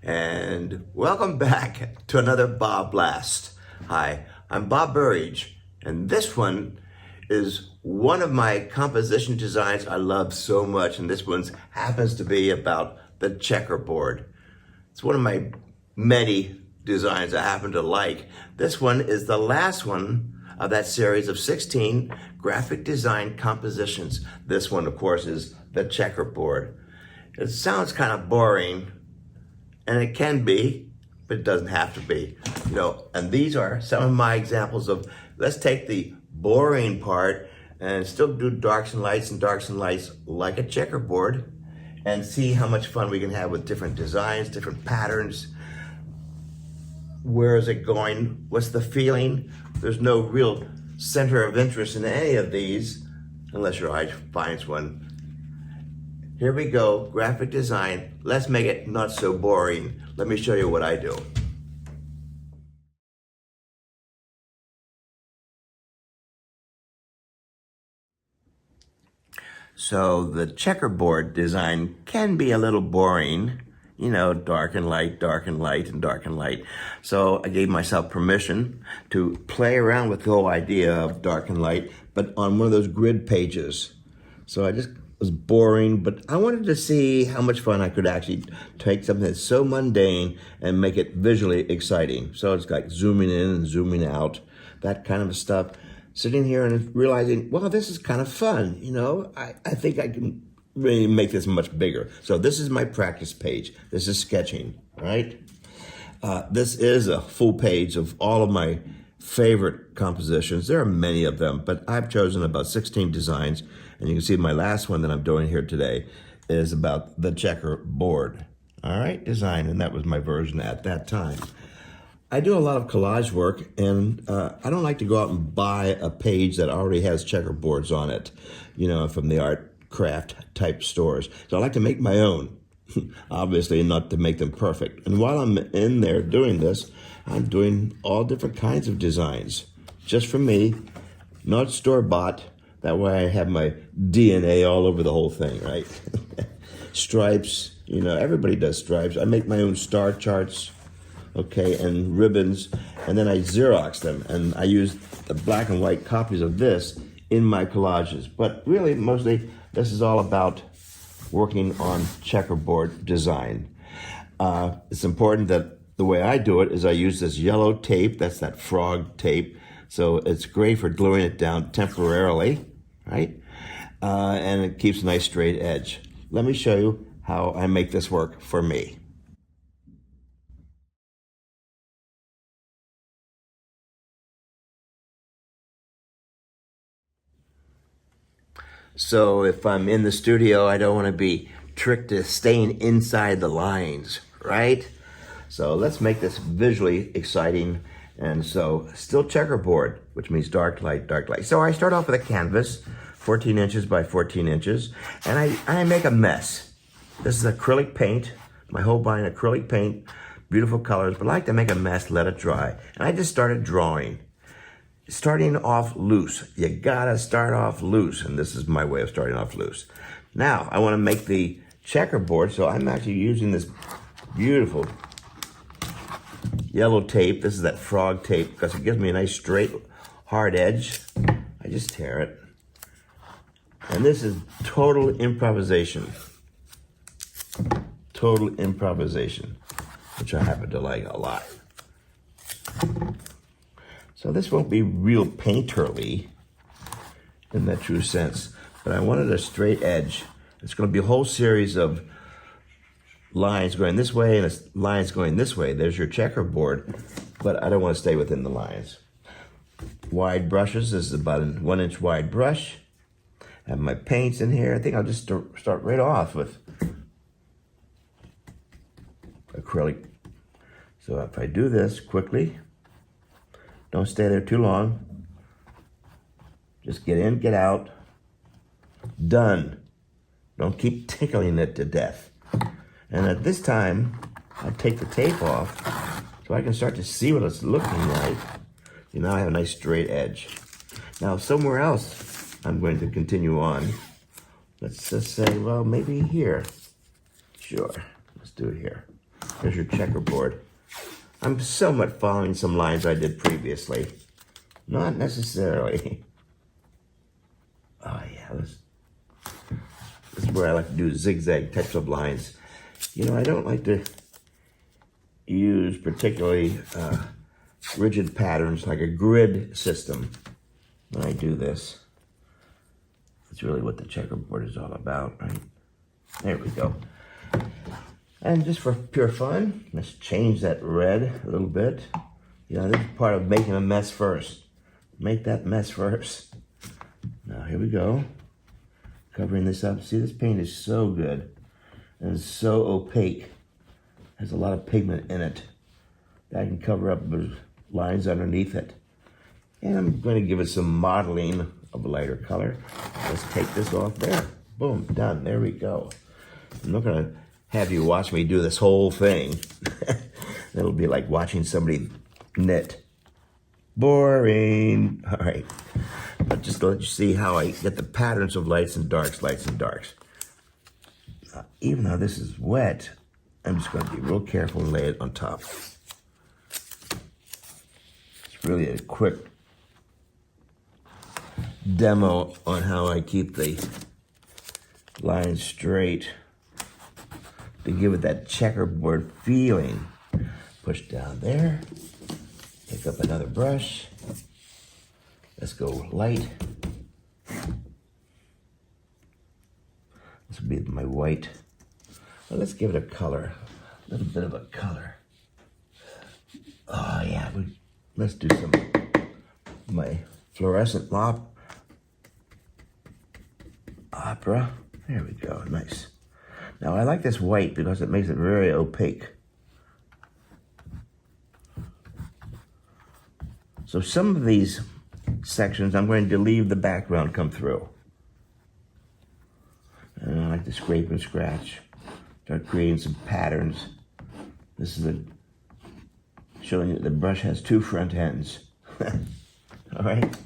And welcome back to another BobBlast. Hi, I'm Bob Burridge, and this one is one of my composition designs I love so much, and this one happens to be about the checkerboard. It's one of my many designs I happen to like. This one is the last one of that series of 16 graphic design compositions. This one, of course, is the checkerboard. It sounds kind of boring, and it can be, but it doesn't have to be. And these are some of my examples of, let's take the boring part and still do darks and lights like a checkerboard and see how much fun we can have with different designs, different patterns. Where is it going? What's the feeling? There's no real center of interest in any of these unless your eye finds one. Here we go, graphic design. Let's make it not so boring. Let me show you what I do. So the checkerboard design can be a little boring, dark and light, dark and light, and dark and light. So I gave myself permission to play around with the whole idea of dark and light, but on one of those grid pages. So I just was boring, but I wanted to see how much fun I could actually take something that's so mundane and make it visually exciting. So it's like zooming in and zooming out, that kind of stuff. Sitting here and realizing, well, this is kind of fun. I think I can really make this much bigger. So this is my practice page. This is sketching, right? This is a full page of all of my favorite compositions. There are many of them, but I've chosen about 16 designs. And you can see my last one that I'm doing here today is about the checkerboard. All right, design, and that was my version at that time. I do a lot of collage work, and I don't like to go out and buy a page that already has checkerboards on it, from the art craft type stores. So I like to make my own, obviously not to make them perfect. And while I'm in there doing this, I'm doing all different kinds of designs, just for me, not store-bought. That way I have my DNA all over the whole thing, right? Stripes, everybody does stripes. I make my own star charts, okay, and ribbons, and then I Xerox them, and I use the black and white copies of this in my collages. But really, mostly, this is all about working on checkerboard design. It's important that the way I do it is I use this yellow tape, that's that frog tape, so it's great for gluing it down temporarily, right? And it keeps a nice straight edge. Let me show you how I make this work for me. So if I'm in the studio, I don't want to be tricked to staying inside the lines, right? So let's make this visually exciting. And so still checkerboard, which means dark light, dark light. So I start off with a canvas, 14 inches by 14 inches, and I make a mess. This is acrylic paint, my whole line acrylic paint, beautiful colors, but I like to make a mess, let it dry. And I just started drawing. Starting off loose. You gotta start off loose, and this is my way of starting off loose. Now, I wanna make the checkerboard, so I'm actually using this beautiful yellow tape. This is that frog tape because it gives me a nice straight hard edge. I just tear it. And this is total improvisation. Total improvisation, which I happen to like a lot. So this won't be real painterly in that true sense, but I wanted a straight edge. It's going to be a whole series of lines going this way and lines going this way. There's your checkerboard, but I don't want to stay within the lines. Wide brushes. This is about a 1 inch wide brush. I have my paints in here. I think I'll just start right off with acrylic. So if I do this quickly, don't stay there too long. Just get in, get out. Done. Don't keep tickling it to death. And at this time, I take the tape off so I can start to see what it's looking like. See, now I have a nice straight edge. Now somewhere else, I'm going to continue on. Let's just say, well, maybe here. Sure, let's do it here. Here's your checkerboard. I'm somewhat following some lines I did previously. Not necessarily. Oh yeah, this is where I like to do zigzag types of lines. You know, I don't like to use particularly rigid patterns like a grid system when I do this. That's really what the checkerboard is all about, right? There we go. And just for pure fun, let's change that red a little bit. You know, this is part of making a mess first. Make that mess first. Now here we go. Covering this up. See, this paint is so good. And it's so opaque. Has a lot of pigment in it. That I can cover up the lines underneath it. And I'm going to give it some modeling of a lighter color. Let's take this off there. Boom, done. There we go. I'm not going to have you watch me do this whole thing. It'll be like watching somebody knit. Boring. All right. But just to let you see how I get the patterns of lights and darks, lights and darks. Even though this is wet, I'm just going to be real careful and lay it on top. It's really a quick demo on how I keep the lines straight to give it that checkerboard feeling. Push down there. Pick up another brush. Let's go light. This will be my white. Well, let's give it a color. A little bit of a color. Oh yeah, let's do some my fluorescent opera. There we go, nice. Now I like this white because it makes it very opaque. So some of these sections I'm going to leave the background come through. And I like to scrape and scratch. Start creating some patterns. This is showing that the brush has two front ends. All right.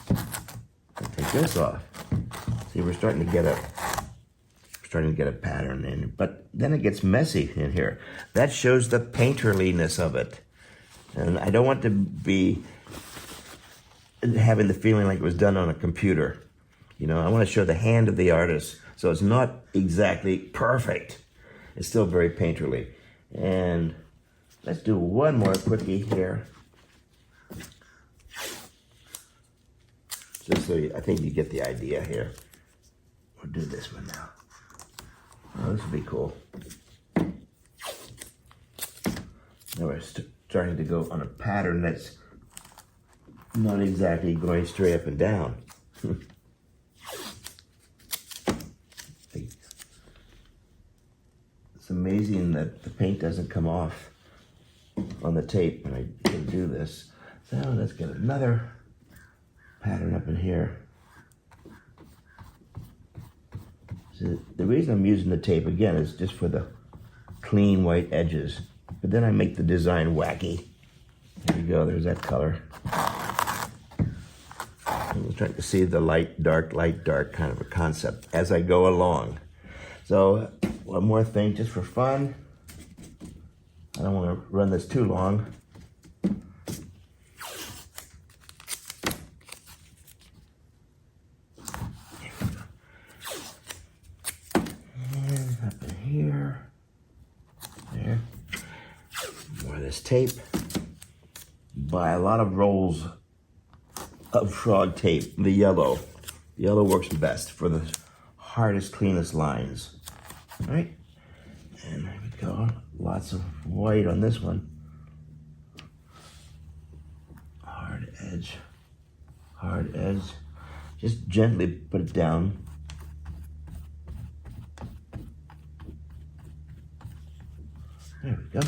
I'll take this off. See, we're starting to get a pattern in, but then it gets messy in here. That shows the painterliness of it. And I don't want to be having the feeling like it was done on a computer. You know, I want to show the hand of the artist. So it's not exactly perfect. It's still very painterly. And let's do one more quickie here. Just so I think you get the idea here. We'll do this one now. Oh, this would be cool. Now we're starting to go on a pattern that's not exactly going straight up and down. It's amazing that the paint doesn't come off on the tape when I can do this. So let's get another pattern up in here. So the reason I'm using the tape again is just for the clean white edges. But then I make the design wacky. There we go, there's that color. I'm trying to see the light, dark kind of a concept as I go along. So one more thing just for fun. I don't want to run this too long. And up in here. There. More of this tape. Buy a lot of rolls of frog tape, the yellow. Yellow works best for the hardest, cleanest lines. All right, and there we go. Lots of white on this one. Hard edge. Just gently put it down. There we go.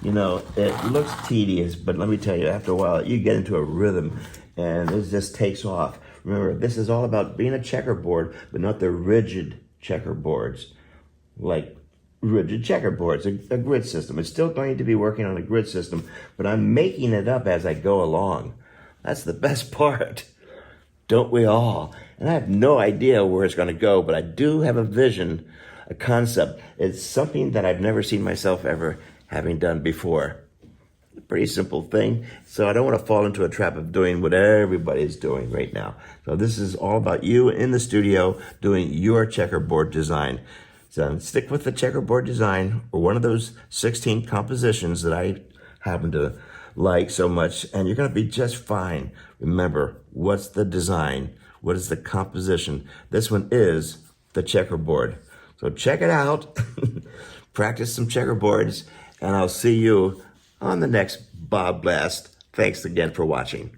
You know, it looks tedious, but let me tell you, after a while, you get into a rhythm, and it just takes off. Remember, this is all about being a checkerboard, but not the rigid checkerboards, like rigid checkerboards, a grid system. It's still going to be working on a grid system, but I'm making it up as I go along. That's the best part. Don't we all? And I have no idea where it's going to go, but I do have a vision a concept. It's something that I've never seen myself ever having done before. A pretty simple thing. So I don't want to fall into a trap of doing what everybody's doing right now. So this is all about you in the studio doing your checkerboard design. So stick with the checkerboard design or one of those 16 compositions that I happen to like so much, and you're going to be just fine. Remember, what's the design? What is the composition? This one is the checkerboard. So check it out, practice some checkerboards, and I'll see you on the next BobBlast. Thanks again for watching.